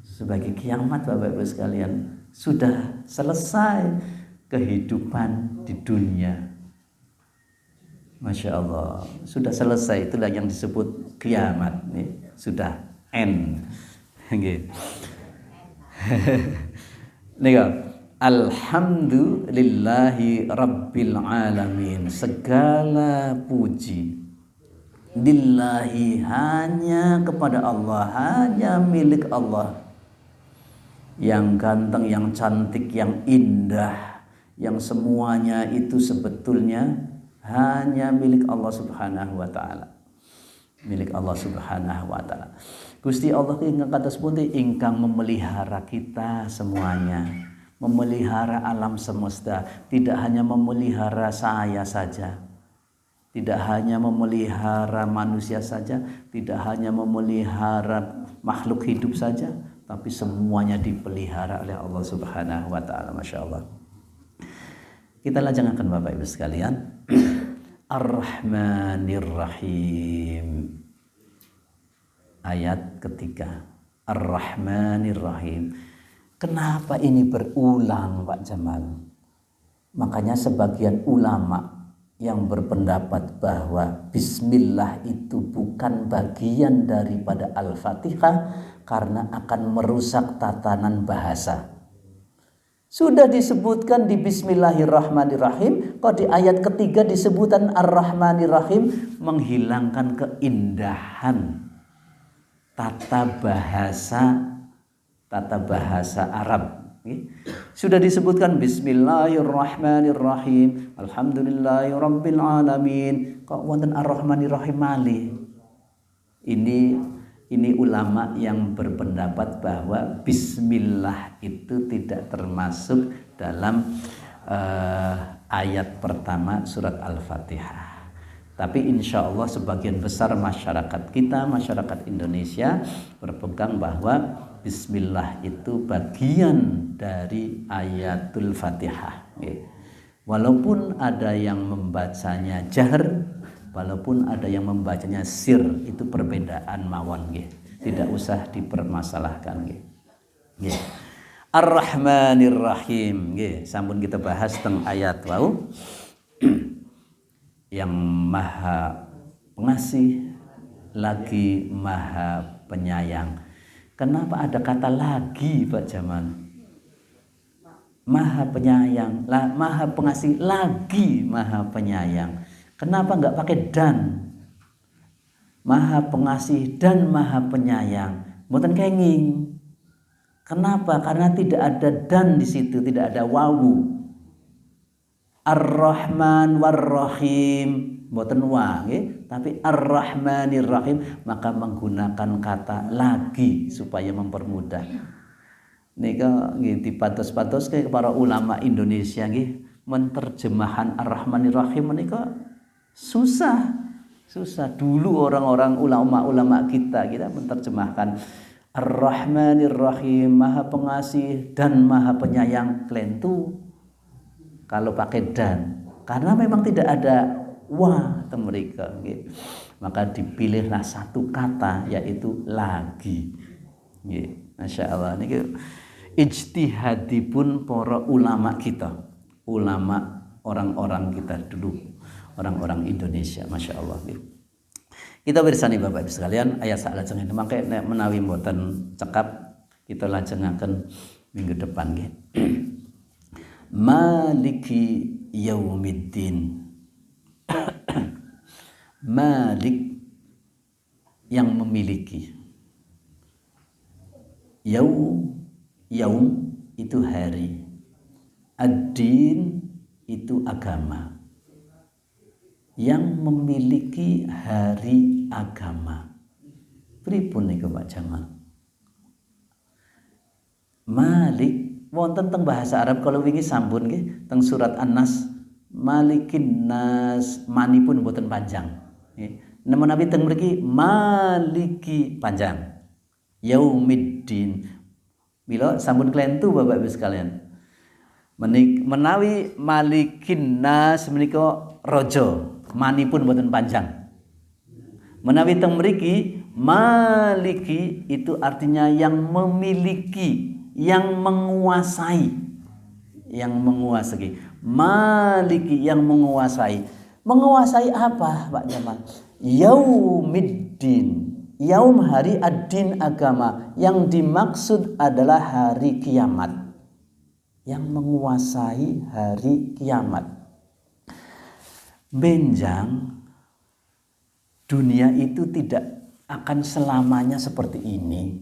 Sebagai kiamat Bapak Ibu sekalian, sudah selesai kehidupan di dunia. Masya Allah, sudah selesai, itulah yang disebut kiamat. Nih, sudah end. Nih, alhamdulillahi rabbil alamin, segala puji lillahi, hanya kepada Allah, hanya milik Allah, yang ganteng, yang cantik, yang indah, yang semuanya itu sebetulnya hanya milik Allah Subhanahu wa taala. Milik Allah Subhanahu wa taala. Gusti Allah ingkang kados pundi, ingkang memelihara kita semuanya, memelihara alam semesta, tidak hanya memelihara saya saja, tidak hanya memelihara manusia saja, tidak hanya memelihara makhluk hidup saja, tapi semuanya dipelihara oleh Allah Subhanahu wa taala. Masya Allah. Kita lanjutkan Bapak Ibu sekalian. Ar-Rahmanir Rahim. Ayat ketiga. Ar-Rahmanir Rahim. Kenapa ini berulang Pak Jamal? Makanya sebagian ulama yang berpendapat bahwa Bismillah itu bukan bagian daripada Al-Fatihah karena akan merusak tatanan bahasa. Sudah disebutkan di Bismillahirrahmanirrahim, kok di ayat ketiga disebutkan Ar-Rahmanirrahim, menghilangkan keindahan tata bahasa Arab. Sudah disebutkan Bismillahirrahmanirrahim, Alhamdulillahirabbil alamin, kok wonten Ar-Rahmanirrahim malih. Ini ulama yang berpendapat bahwa Bismillah itu tidak termasuk dalam ayat pertama surat Al-Fatihah. Tapi insya Allah sebagian besar masyarakat kita, masyarakat Indonesia berpegang bahwa Bismillah itu bagian dari ayatul Fatihah. Walaupun ada yang membacanya jahar, walaupun ada yang membacanya sir, itu perbedaan mawon nggih. Tidak usah dipermasalahkan nggih. Nggih. Ar-Rahmanir Rahim nggih, sampun kita bahas teng ayat wau. Yang Maha Pengasih lagi Maha Penyayang. Kenapa ada kata lagi Pak Jamal? Maha Penyayang, Maha Pengasih lagi Maha Penyayang. Kenapa enggak pakai dan? Maha Pengasih dan Maha Penyayang. Mboten kenging. Kenapa? Karena tidak ada dan di situ, tidak ada wawu. Ar-Rahman war-Rahim, mboten wa nggih, tapi Ar-Rahmanir Rahim, maka menggunakan kata lagi supaya mempermudah. Nika nggih dipatos-patos ke para ulama Indonesia nggih, menerjemahan Ar-Rahmanir Rahim menika susah. Dulu orang-orang ulama kita menerjemahkan Ar-Rahmanir Rahim, Maha Pengasih dan Maha Penyayang, klentu kalau pakai dan, karena memang tidak ada wa mereka, maka dipilihlah satu kata yaitu lagi. Masya Allah, ini ijtihadipun para ulama kita, ulama orang-orang kita dulu, orang-orang Indonesia, Masya Allah. Kita bersani Bapak Ibu sekalian, ayat saat lajeng mangke nek menawi mboten cekap kita lajengaken minggu depan nggih. Maliki yaumiddin. Malik yang memiliki. Yaum itu hari. Ad-din itu agama. Yang memiliki hari agama. Pripun niku Pak Jamal? Malik wonten teng bahasa Arab kalau wingi sampun nggih teng surat An-Nas, Malikin Nas, manipun boten panjang nggih. Menawi teng mriki Maliki panjang. Yaumiddin, Mila sampun klentu Bapak Ibu sekalian. Menawi malikin nas menika raja, manipun boten panjang. Menawi teng mriki maliki itu artinya yang memiliki, yang menguasai. Yang menguasai. Maliki yang menguasai. Menguasai apa, Pak Jamal? Yaumiddin. Yaum hari ad-din agama. Yang dimaksud adalah hari kiamat. Yang menguasai hari kiamat. Benjang, dunia itu tidak akan selamanya seperti ini.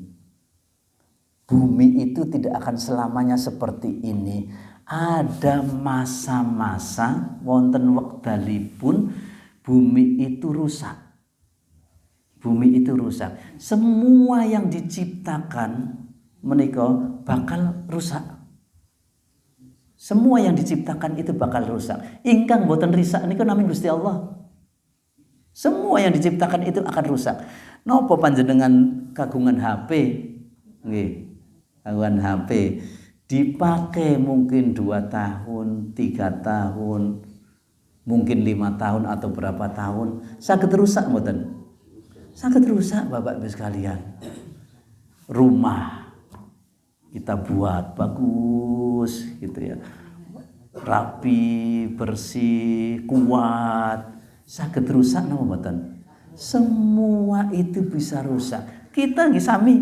Bumi itu tidak akan selamanya seperti ini. Ada masa-masa wonten wekdalipun bumi itu rusak. Bumi itu rusak. Semua yang diciptakan menika bakal rusak. Semua yang diciptakan itu bakal rusak. Ingkang boten risak niku namung Gusti Allah. Semua yang diciptakan itu akan rusak. Napa panjenengan kagungan HP? Nggih. Kagungan HP dipakai mungkin 2 tahun, 3 tahun, mungkin 5 tahun atau berapa tahun, saged rusak mboten? Saged rusak Bapak Ibu sekalian. Rumah kita buat bagus gitu ya. Rapi, bersih, kuat, saged rusak napa mboten? Semua itu bisa rusak. Kita nggih sami.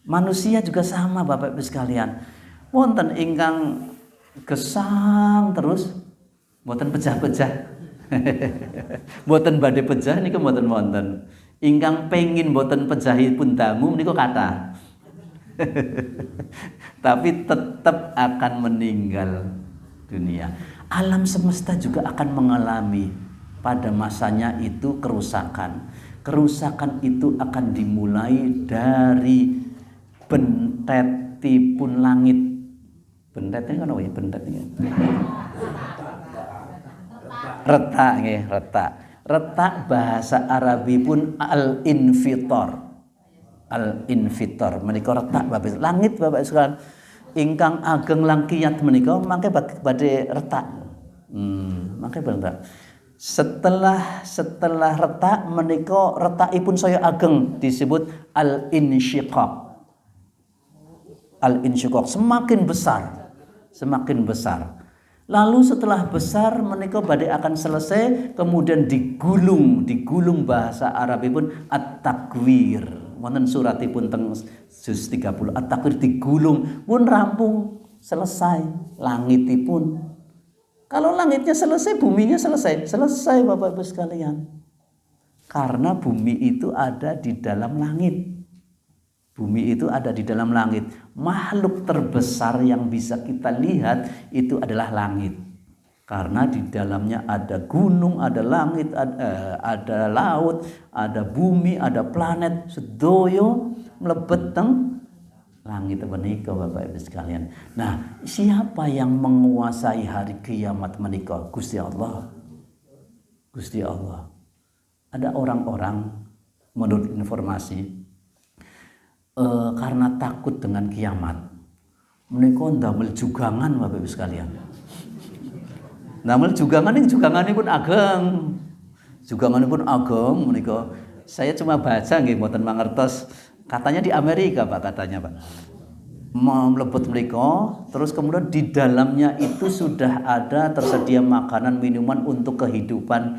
Manusia juga sama Bapak Ibu sekalian. Wonten ingkang gesang terus mboten pecah-pecah. Mboten badhe pecah niku mboten wonten. Ingkang pengin mboten pejahipun dangu niku kathah. Tapi tetap akan meninggal dunia. Alam semesta juga akan mengalami pada masanya itu kerusakan. Kerusakan itu akan dimulai dari bentetipun langit. Bentetnya kan apa ya? Bentet ini. Retak nggih, retak. Retak bahasa Arabi pun al-infitor. Al-infitor menika retak Bapak. Langit Bapak sekalian ingkang ageng langkiyat menika mangke badhe retak. Mangke retak. Setelah retak menika retakipun saya ageng disebut al-insyiqaq. Al-insyiqaq semakin besar, semakin besar. Lalu setelah besar menika badhe akan selesai kemudian digulung bahasa Arabipun at-takwir. Wonten suratipun teng juz 30 at-takwir digulung pun rampung selesai langitipun. Kalau langitnya selesai, buminya selesai. Selesai Bapak Ibu sekalian. Karena bumi itu ada di dalam langit. Bumi itu ada di dalam langit. Makhluk terbesar yang bisa kita lihat itu adalah langit. Karena di dalamnya ada gunung, ada langit, ada laut, ada bumi, ada planet. Sedoyo mlebet teng langit menika Bapak Ibu sekalian. Nah, siapa yang menguasai hari kiamat menika? Gusti Allah. Gusti Allah. Ada orang-orang menurut informasi karena takut dengan kiamat menika ndamel jugangan Bapak Ibu sekalian. Ndamel jugangan ini juganganipun ageng. Juganganipun ageng menika. Saya cuma baca nggih mboten mangertos. Katanya di Amerika Pak, katanya Pak. Mlebet menika, terus kemudian di dalamnya itu sudah ada tersedia makanan minuman untuk kehidupan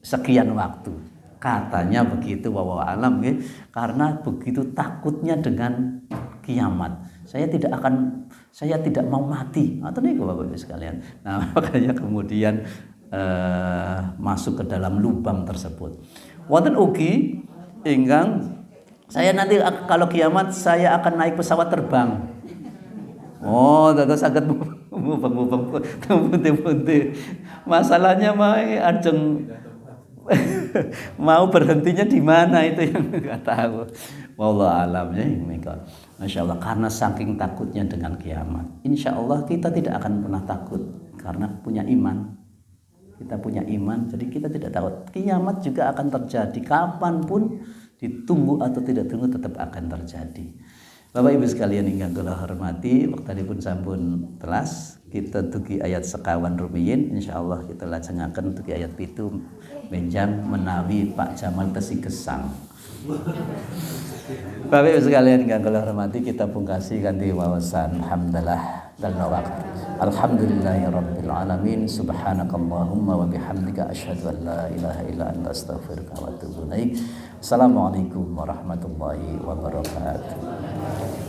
sekian waktu. Katanya begitu wallahu alam nggih, karena begitu takutnya dengan kiamat. Saya tidak mau mati. Atau niku Bapak Ibu sekalian. Nah, makanya kemudian masuk ke dalam lubang tersebut. Wonten ugi ingkang saya nanti kalau kiamat saya akan naik pesawat terbang. Oh, dados saged mubeng-mubeng pundi-pundi. Masalahnya mah ajeng mau berhentinya di mana itu yang enggak tahu. Wallahu alam ya mereka. Masya Allah, karena saking takutnya dengan kiamat. Insya Allah kita tidak akan pernah takut karena punya iman. Kita punya iman, jadi kita tidak takut. Kiamat juga akan terjadi kapanpun, ditunggu atau tidak tunggu tetap akan terjadi. Bapak Ibu sekalian ingkang kula hormati, wektanipun sampun telas, kita tuki ayat sekawan rumiyin, insyaallah kita lajengaken tuki ayat 7 menjang menawi Pak Jamal tesi gesang. Bapak Ibu sekalian ingkang kula hormati, kita pungkasi kanthi wawasan hamdalah dan waqt. Alhamdulillahirabbil alamin, subhanakallahumma wa bihamdika asyhadu an la ilaha illa anta astaghfiruka wa atubu ilaik. Assalamualaikum warahmatullahi wabarakatuh.